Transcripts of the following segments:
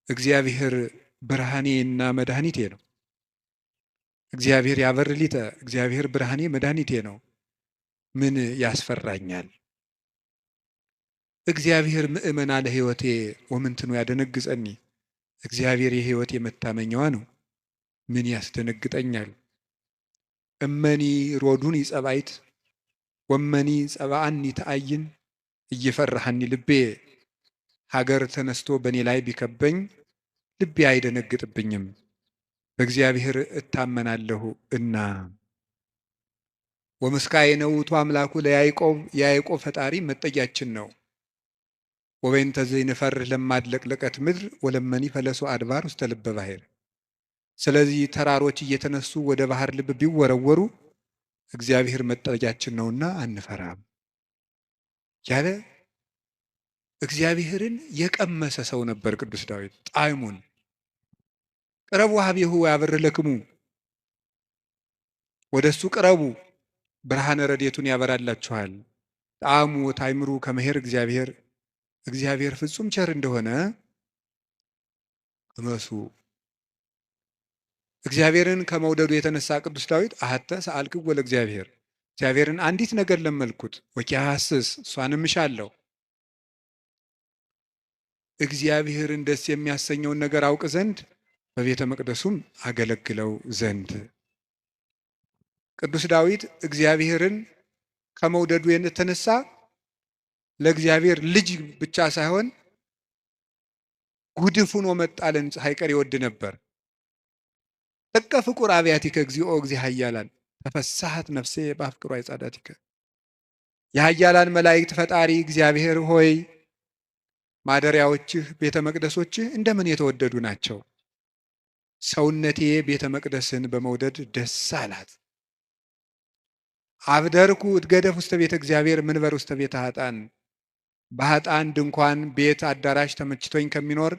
እግዚአብሔር ብርሃኔና መድኃኒቴ ነው። እግዚአብሔር ያበርሊተ እግዚአብሔር ብርሃኔ መድኃኒቴ ነው። ምን ያስፈራኛል? እግዚአብሔር ምእመና ለሕይወቴ ወምንትኑ ያደነግጸኒ። እግዚአብሔር የሕይወቴ መታመኛዋ ነው። ምን ያስደነግጠኛል? እመኒ ሮዱኒ ጸባይት ወመኒ ጸባአኒ ተአይን እየፈራሃኒ ልቤ። ሀገር ተነስቶ በእኔ ላይ ቢከበኝ ልቤ አይደነግጥብኝም፣ በእግዚአብሔር እታመናለሁ እና። ወምስካየ ነውቱ አምላኩ ለያዕቆብ፣ የያዕቆብ ፈጣሪ መጠጊያችን ነው። ወበይንተ ዘይንፈርህ ለማድለቅለቀት ምድር ወለመኒ ፈለሱ አድባር ውስተ ልበ ባሕር። ስለዚህ ተራሮች እየተነሱ ወደ ባህር ልብ ቢወረወሩ እግዚአብሔር መጠጊያችን ነውና አንፈራም ያለ እግዚአብሔርን የቀመሰ ሰው ነበር ቅዱስ ዳዊት። ጣዕሙን ቅረቡ ሀቤሁ ያበርለክሙ፣ ወደ እሱ ቅረቡ ብርሃነ ረድኤቱን ያበራላችኋል። ጣዕሙ ታይምሩ ከመሄር እግዚአብሔር፣ እግዚአብሔር ፍጹም ቸር እንደሆነ ቅመሱ። እግዚአብሔርን ከመውደዱ የተነሳ ቅዱስ ዳዊት አሐተ ሰአልክዎ ለእግዚአብሔር፣ እግዚአብሔርን አንዲት ነገር ለመልኩት ወኪያሐስስ፣ እሷንም እሻለሁ። እግዚአብሔርን ደስ የሚያሰኘውን ነገር አውቅ ዘንድ በቤተ መቅደሱም አገለግለው ዘንድ። ቅዱስ ዳዊት እግዚአብሔርን ከመውደዱ የተነሳ ለእግዚአብሔር ልጅ ብቻ ሳይሆን ጉድፍ ሆኖ መጣልን ሳይቀር ይወድ ነበር። ጥቀ ፍቁር አብያቲከ እግዚኦ እግዚእ ኃያላን ተፈሳሐት ነፍሴ በአፍቅሮ አይጻዳቲከ። የኃያላን መላእክት ፈጣሪ እግዚአብሔር ሆይ ማደሪያዎችህ ቤተ መቅደሶችህ እንደምን የተወደዱ ናቸው። ሰውነቴ ቤተ መቅደስን በመውደድ ደስ አላት። አብደርኩ እትገደፍ ውስተ ቤተ እግዚአብሔር ምንበር ውስተ ቤተ ኃጥአን። በኃጥአን ድንኳን ቤት አዳራሽ ተመችቶኝ ከሚኖር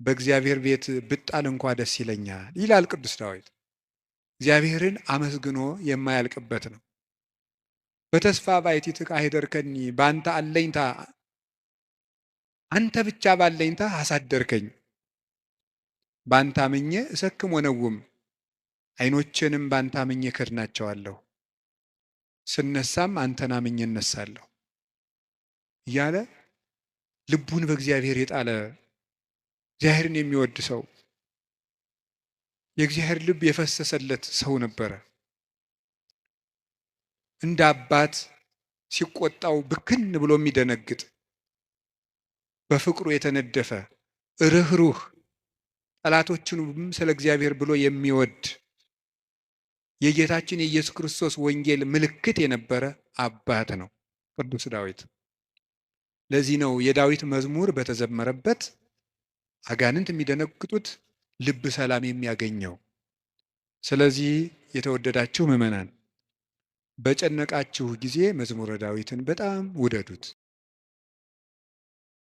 በእግዚአብሔር ቤት ብጣል እንኳ ደስ ይለኛል ይላል ቅዱስ ዳዊት። እግዚአብሔርን አመስግኖ የማያልቅበት ነው። በተስፋ ባሕቲትከ አኅደርከኒ፣ በአንተ አለኝታ አንተ ብቻ ባለኝታ አሳደርከኝ። ባንተ አምኜ እሰክም ወነውም፣ ዓይኖቼንም ባንተ አምኜ እከድናቸዋለሁ። ስነሳም አንተን አምኜ እነሳለሁ እያለ ልቡን በእግዚአብሔር የጣለ እግዚአብሔርን የሚወድ ሰው፣ የእግዚአብሔር ልብ የፈሰሰለት ሰው ነበረ። እንደ አባት ሲቆጣው ብክን ብሎ የሚደነግጥ፣ በፍቅሩ የተነደፈ ርኅሩህ፣ ጠላቶቹንም ስለ እግዚአብሔር ብሎ የሚወድ የጌታችን የኢየሱስ ክርስቶስ ወንጌል ምልክት የነበረ አባት ነው ቅዱስ ዳዊት። ለዚህ ነው የዳዊት መዝሙር በተዘመረበት አጋንንት የሚደነግጡት፣ ልብ ሰላም የሚያገኘው። ስለዚህ የተወደዳችሁ ምዕመናን በጨነቃችሁ ጊዜ መዝሙረ ዳዊትን በጣም ውደዱት።